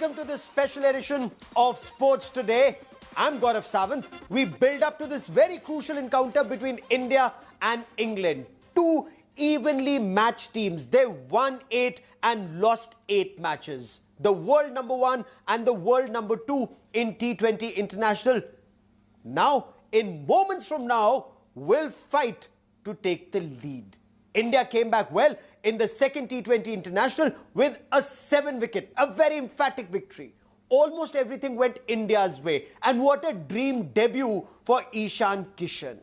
welcome to this special edition of Sports Today. I'm Gaurav Sawant. We build up to this very crucial encounter between India and England. Two evenly matched teams. They won 8 and lost 8 matches. The world number 1 and the world number 2 in T20 International. Now, in moments from now, will fight to take the lead. India came back well in the second T20 International with a 7-wicket, a very emphatic victory. Almost everything went India's way. And what a dream debut for Ishan Kishan.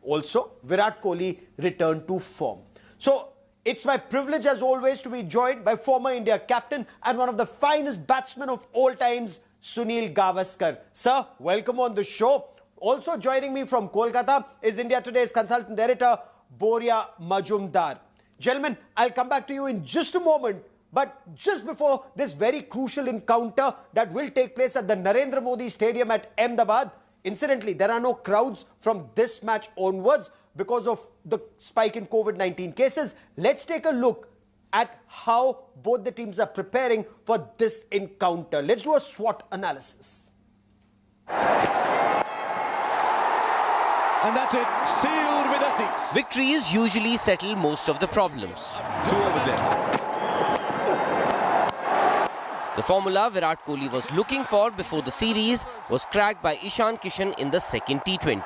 Also, Virat Kohli returned to form. So, it's my privilege as always to be joined by former India captain and one of the finest batsmen of all times, Sunil Gavaskar. Sir, welcome on the show. Also joining me from Kolkata is India Today's consultant editor, Boria Majumdar. Gentlemen, I'll come back to you in just a moment. But just before this very crucial encounter that will take place at the Narendra Modi Stadium at Ahmedabad, incidentally, there are no crowds from this match onwards because of the spike in COVID-19 cases. Let's take a look at how both the teams are preparing for this encounter. Let's do a SWOT analysis. And that's it, sealed with a 6. Victories usually settle most of the problems. 2 overs left. The formula Virat Kohli was looking for before the series was cracked by Ishan Kishan in the second T20.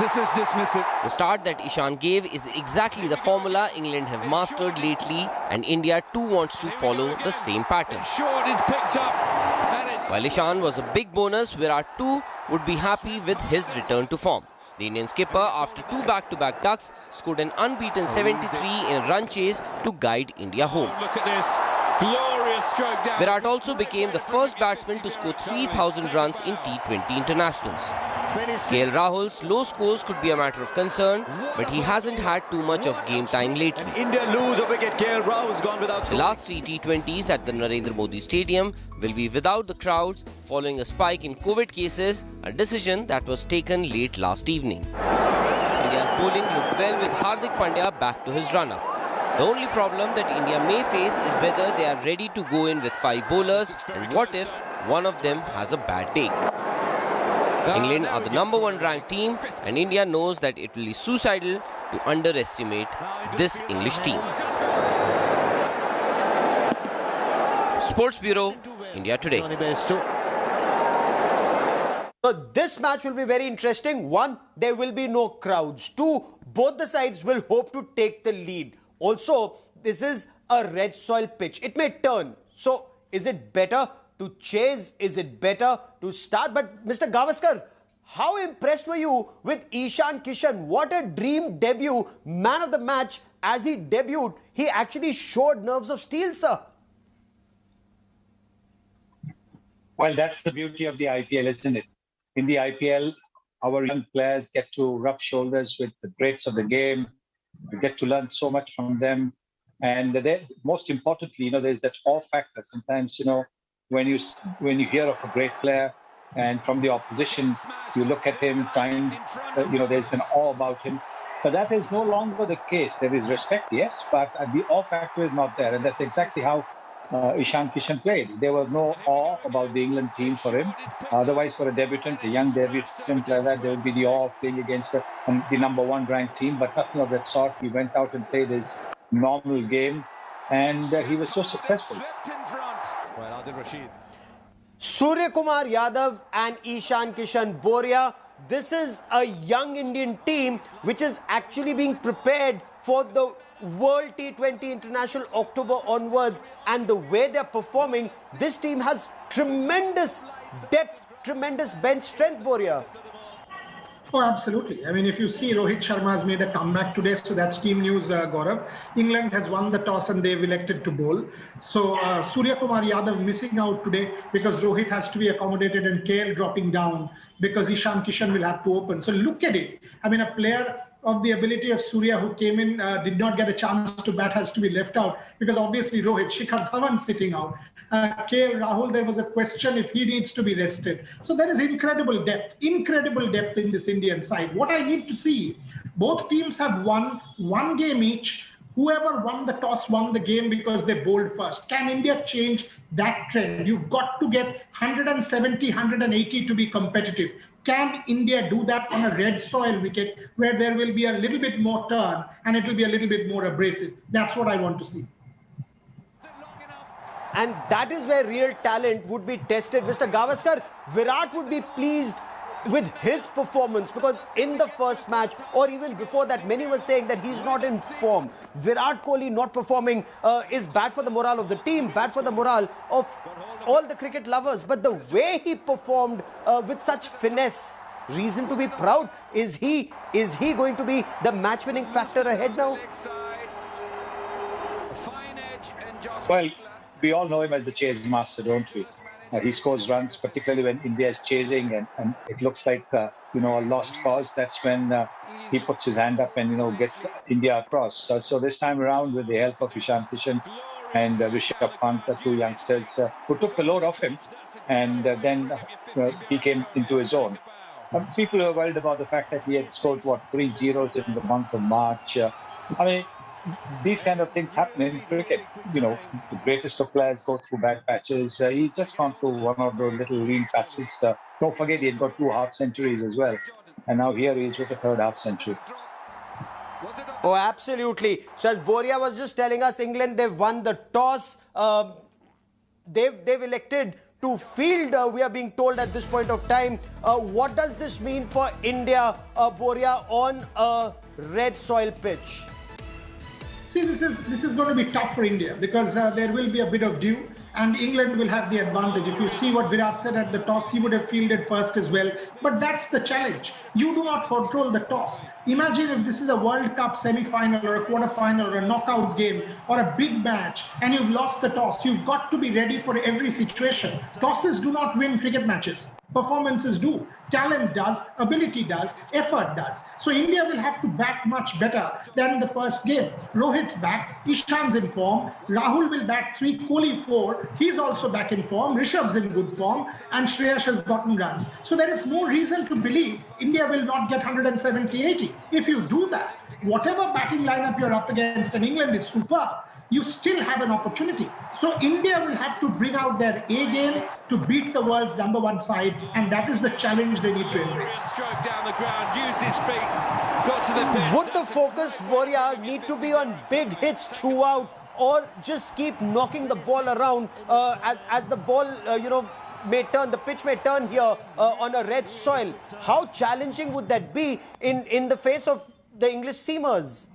This is dismissive. The start that Ishan gave is exactly the formula England have mastered lately, and India too wants to follow the same pattern. Short is picked up. While Ishan was a big bonus, Virat too would be happy with his return to form. The Indian skipper, after 2 back-to-back ducks, scored an unbeaten 73 in a run chase to guide India home. Look at this. Glorious stroke down. Virat also became the first batsman to score 3,000 runs in T20 internationals. KL Rahul's low scores could be a matter of concern, but he hasn't had too much of game time lately. And India lose a wicket. KL Rahul's gone without scoring. The last 3 T20s at the Narendra Modi Stadium will be without the crowds following a spike in COVID cases, a decision that was taken late last evening. India's bowling looked well with Hardik Pandya back to his run-up. The only problem that India may face is whether they are ready to go in with 5 bowlers and what if one of them has a bad day. England are the number 1 ranked team and India knows that it will be suicidal to underestimate this English team. Sports Bureau, India Today. So this match will be very interesting. 1, there will be no crowds. 2, both the sides will hope to take the lead. Also, this is a red soil pitch. It may turn. So, is it better to chase? Is it better to start? But Mr. Gavaskar, how impressed were you with Ishan Kishan? What a dream debut. Man of the match. As he debuted, he actually showed nerves of steel, sir. Well, that's the beauty of the IPL, isn't it? In the IPL, our young players get to rub shoulders with the greats of the game. We get to learn so much from them. And most importantly, there's that awe factor. Sometimes, when you hear of a great player and from the opposition, you look at him, there's an awe about him. But that is no longer the case. There is respect, yes, but the awe factor is not there. And that's exactly how Ishan Kishan played. There was no awe about the England team for him. Otherwise, for a debutant, a young debutant like that, there would be the awe of playing against the number 1 ranked team, but nothing of that sort. He went out and played his normal game, and he was so successful. Surya Kumar Yadav and Ishan Kishan. Boria, this is a young Indian team which is actually being prepared for the World T20 International October onwards, and the way they're performing, this team has tremendous depth, tremendous bench strength, Boria. Oh, absolutely. I mean, if you see, Rohit Sharma has made a comeback today, so that's team news, Gaurav. England has won the toss and they've elected to bowl. So Surya Kumar Yadav missing out today because Rohit has to be accommodated and KL dropping down because Ishan Kishan will have to open. So look at it. I mean, a player of the ability of Surya who came in, did not get a chance to bat, has to be left out because obviously Rohit, Shikhar Dhawan sitting out. KL Rahul, there was a question if he needs to be rested. So there is incredible depth in this Indian side. What I need to see, both teams have won 1 game each. Whoever won the toss won the game because they bowled first. Can India change that trend. You've got to get 170, 180 to be competitive. Can India do that on a red soil wicket where there will be a little bit more turn and it will be a little bit more abrasive? That's what I want to see. And that is where real talent would be tested. Mr. Gavaskar, Virat would be pleased with his performance because in the first match or even before that, many were saying that he's not in form. Virat Kohli not performing is bad for the morale of the team, bad for the morale of all the cricket lovers. But the way he performed with such finesse, reason to be proud. Is he going to be the match-winning factor ahead now? Well, we all know him as the chase master, don't we? He scores runs, particularly when India is chasing and it looks like, a lost cause. That's when he puts his hand up and, gets India across. So this time around, with the help of Ishan Kishan and Rishabh Pant, the two youngsters who took the load off him, and then he came into his own. People are worried about the fact that he had scored, 3 zeros in the month of March. These kind of things happen in cricket. The greatest of players go through bad patches. He's just gone through one of those little lean patches. Don't forget, he had got 2 half centuries as well. And now here he is with a 3rd half century. Oh, absolutely. So as Boria was just telling us, England, they've won the toss. They've elected to field, we are being told at this point of time. What does this mean for India, Boria, on a red soil pitch? See, this is going to be tough for India because there will be a bit of dew and England will have the advantage. If you see what Virat said at the toss, he would have fielded first as well. But that's the challenge. You do not control the toss. Imagine if this is a World Cup semi-final or a quarter-final or a knockout game or a big match and you've lost the toss. You've got to be ready for every situation. Tosses do not win cricket matches. Performances do. Talent does, ability does, effort does. So India will have to bat much better than the first game. Rohit's back, Ishan's in form, Rahul will bat 3, Kohli 4, he's also back in form, Rishabh's in good form, and Shreyas has gotten runs. So there is more reason to believe India will not get 170-80. If you do that, whatever batting lineup you're up against, and England is superb, you still have an opportunity. So India will have to bring out their A game to beat the world's #1 side, and that is the challenge they need to embrace. Stroke down the ground, used his feet, got to the pitch. Would the focus, Boria, need to be on big hits throughout, or just keep knocking the ball around as the ball, may turn, the pitch may turn here on a red soil? How challenging would that be in the face of the English seamers?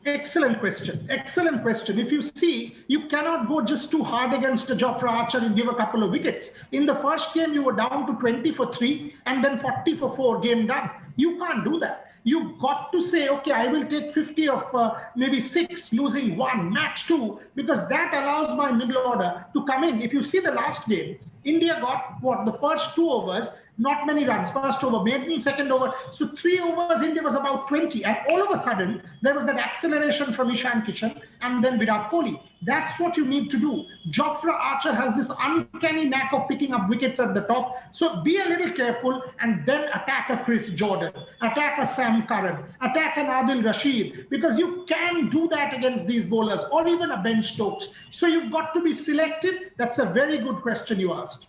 Excellent question. Excellent question. If you see, you cannot go just too hard against Jofra Archer and give a couple of wickets. In the first game, you were down to 20 for 3 and then 40 for 4, game done. You can't do that. You've got to say, okay, I will take 50 of maybe 6, losing 1, match 2, because that allows my middle order to come in. If you see the last game, India got, the first 2 overs, not many runs. First over, maiden, second over. So 3 overs, India was about 20. And all of a sudden, there was that acceleration from Ishan Kishan and then Virat Kohli. That's what you need to do. Jofra Archer has this uncanny knack of picking up wickets at the top. So be a little careful and then attack a Chris Jordan, attack a Sam Curran, attack an Adil Rashid, because you can do that against these bowlers or even a Ben Stokes. So you've got to be selective. That's a very good question you asked.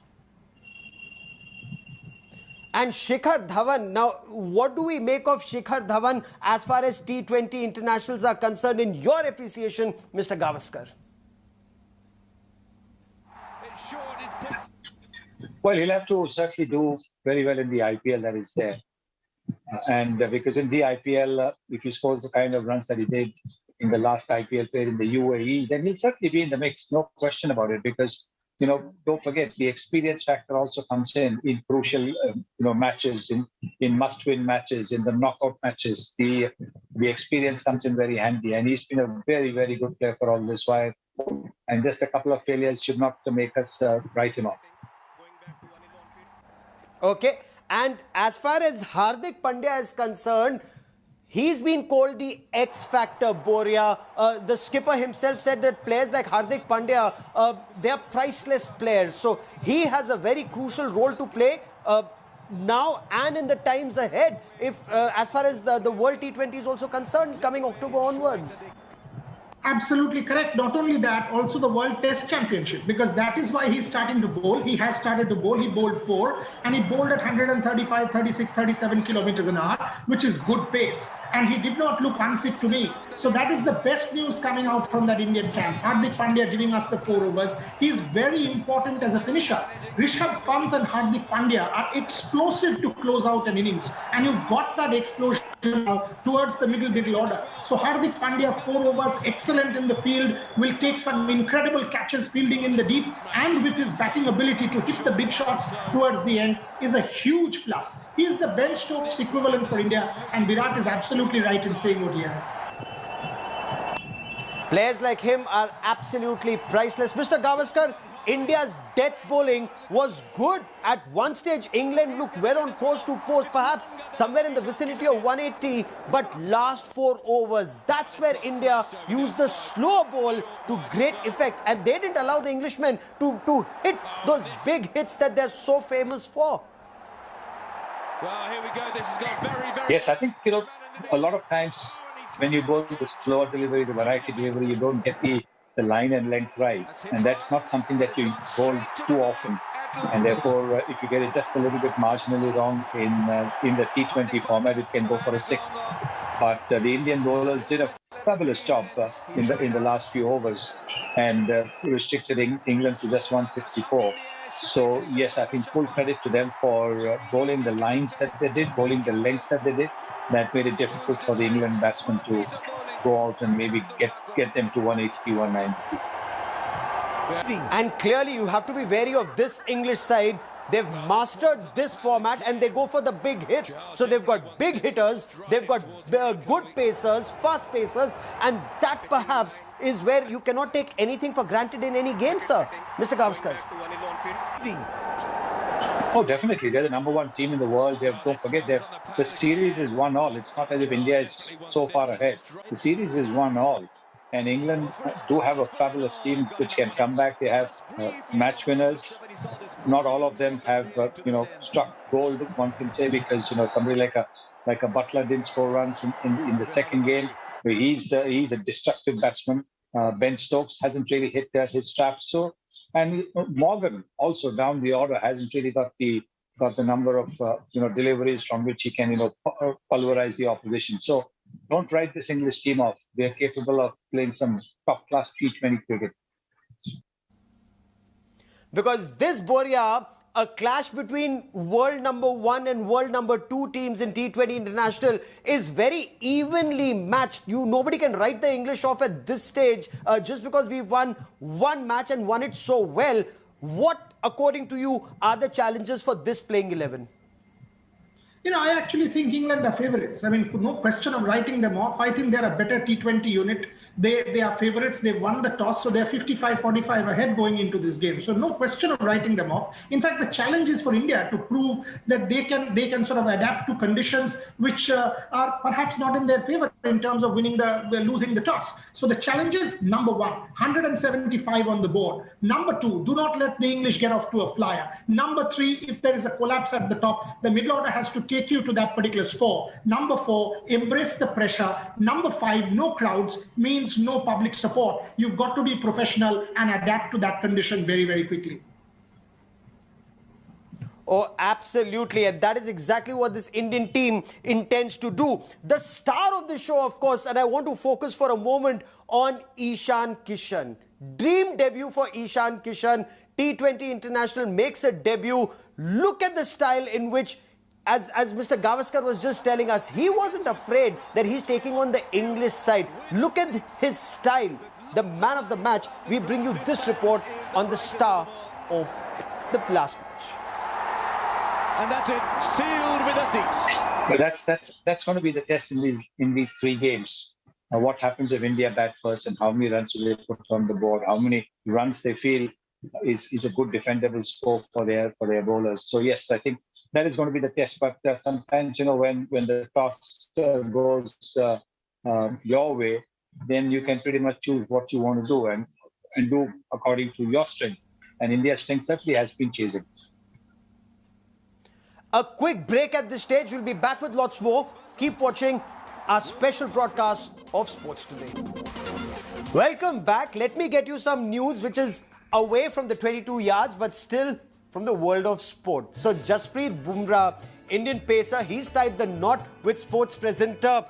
And Shikhar Dhawan, now what do we make of Shikhar Dhawan as far as T20 internationals are concerned in your appreciation, Mr. Gavaskar? Well, he'll have to certainly do very well in the IPL that is there. And because in the IPL, if he scores the kind of runs that he did in the last IPL played in the UAE, then he'll certainly be in the mix, no question about it, because don't forget, the experience factor also comes in crucial, matches, in must-win matches, in the knockout matches. The experience comes in very handy, and he's been a very, very good player for all this while. And just a couple of failures should not make us write him off. Okay, and as far as Hardik Pandya is concerned, he's been called the X factor, Boria. The skipper himself said that players like Hardik Pandya, they are priceless players. So he has a very crucial role to play now and in the times ahead, if as far as the World T20 is also concerned, coming October onwards. Absolutely correct. Not only that, also the World Test Championship, because that is why he's starting to bowl. He has started to bowl. He bowled 4 and he bowled at 135, 36, 37 kilometers an hour, which is good pace. And he did not look unfit to me. So that is the best news coming out from that Indian camp. Hardik Pandya giving us the 4 overs. He is very important as a finisher. Rishabh Pant and Hardik Pandya are explosive to close out an innings. And you got that explosion now towards the middle order. So Hardik Pandya, 4 overs, excellent in the field, will take some incredible catches fielding in the deep, and with his batting ability to hit the big shots towards the end is a huge plus. He is the Ben Stokes equivalent for India, and Virat is absolutely right in saying what he has. Players like him are absolutely priceless. Mr. Gavaskar, India's death bowling was good. At one stage, England looked well on course to post, perhaps somewhere in the vicinity of 180. But last 4 overs, that's where India used the slow ball to great effect. And they didn't allow the Englishmen to hit those big hits that they're so famous for. Well, here we go. This has gone very, very... Yes, I think, a lot of times when you go to the slower delivery, the variety delivery, you don't get the line and length right, and that's not something that you bowl too often, and therefore if you get it just a little bit marginally wrong in the T20 format, it can go for a 6. But the Indian bowlers did a fabulous job in the last few overs, and restricted England to just 164. So yes, I think full credit to them for bowling the lines that they did, bowling the lengths that they did. That made it difficult for the England batsmen to go out and maybe get them to 180, 190. And clearly you have to be wary of this English side. They've mastered this format and they go for the big hits. So they've got big hitters, they've got good pacers, fast pacers, and that perhaps is where you cannot take anything for granted in any game, sir. Mr. Gavaskar. Oh, definitely. They're the #1 team in the world. Don't forget, the series is 1-1. It's not as if India is so far ahead. The series is 1-1. And England do have a fabulous team which can come back. They have match winners. Not all of them have, struck gold, one can say, because, somebody like a Butler didn't score runs in the second game. He's a destructive batsman. Ben Stokes hasn't really hit his straps. And Morgan also down the order hasn't really got the number of deliveries from which he can pulverize the opposition. So don't write this English team off. They're capable of playing some top-class T20 cricket. Because this, Boria, a clash between world #1 and world #2 teams in T20 International is very evenly matched. Nobody can write the English off at this stage just because we've won one match and won it so well. What, according to you, are the challenges for this playing 11? I actually think England are favourites. I mean, no question of writing them off. I think they're a better T20 unit. They are favourites. They won the toss, so they're 55-45 ahead going into this game. So no question of writing them off. In fact, the challenge is for India to prove that they can sort of adapt to conditions which are perhaps not in their favour in terms of losing the toss. So the challenge is #1, 175 on the board. #2, do not let the English get off to a flyer. #3, if there is a collapse at the top, the middle order has to take you to that particular score. #4, embrace the pressure. #5, no crowds means no public support. You've got to be professional and adapt to that condition very, very quickly. Oh, absolutely. And that is exactly what this Indian team intends to do. The star of the show, of course, and I want to focus for a moment on Ishan Kishan. Dream debut for Ishan Kishan. T20 International makes a debut. Look at the style in which, as Mr. Gavaskar was just telling us, he wasn't afraid that he's taking on the English side. Look at his style. The man of the match. We bring you this report on the star of the last match. And that's it, sealed with a 6. But that's going to be the test in these 3 games. Now, what happens if India bat first, and how many runs will they put on the board? How many runs they feel is a good defendable score for their bowlers? So yes, I think that is going to be the test. But sometimes, when the toss goes your way, then you can pretty much choose what you want to do and do according to your strength. And India's strength certainly has been chasing. A quick break at this stage. We'll be back with lots more. Keep watching our special broadcast of Sports Today. Welcome back. Let me get you some news which is away from the 22 yards but still from the world of sport. So Jasprit Bumrah, Indian pacer, he's tied the knot with sports presenter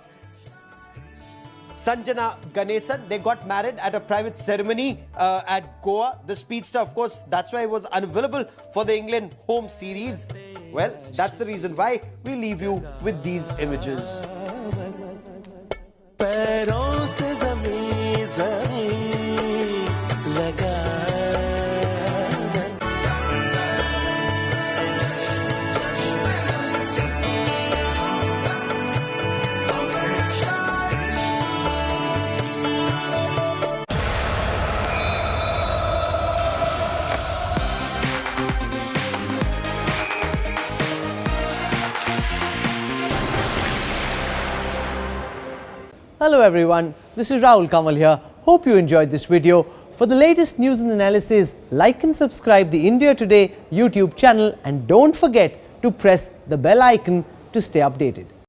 Sanjana Ganesan. They got married at a private ceremony at Goa. The speedster, of course, that's why he was unavailable for the England home series. Well, that's the reason why we leave you with these images. पैरों से ज़मीं ज़मीं लगा Hello everyone, this is Rahul Kamal here. Hope you enjoyed this video. For the latest news and analysis, like and subscribe the India Today YouTube channel and don't forget to press the bell icon to stay updated.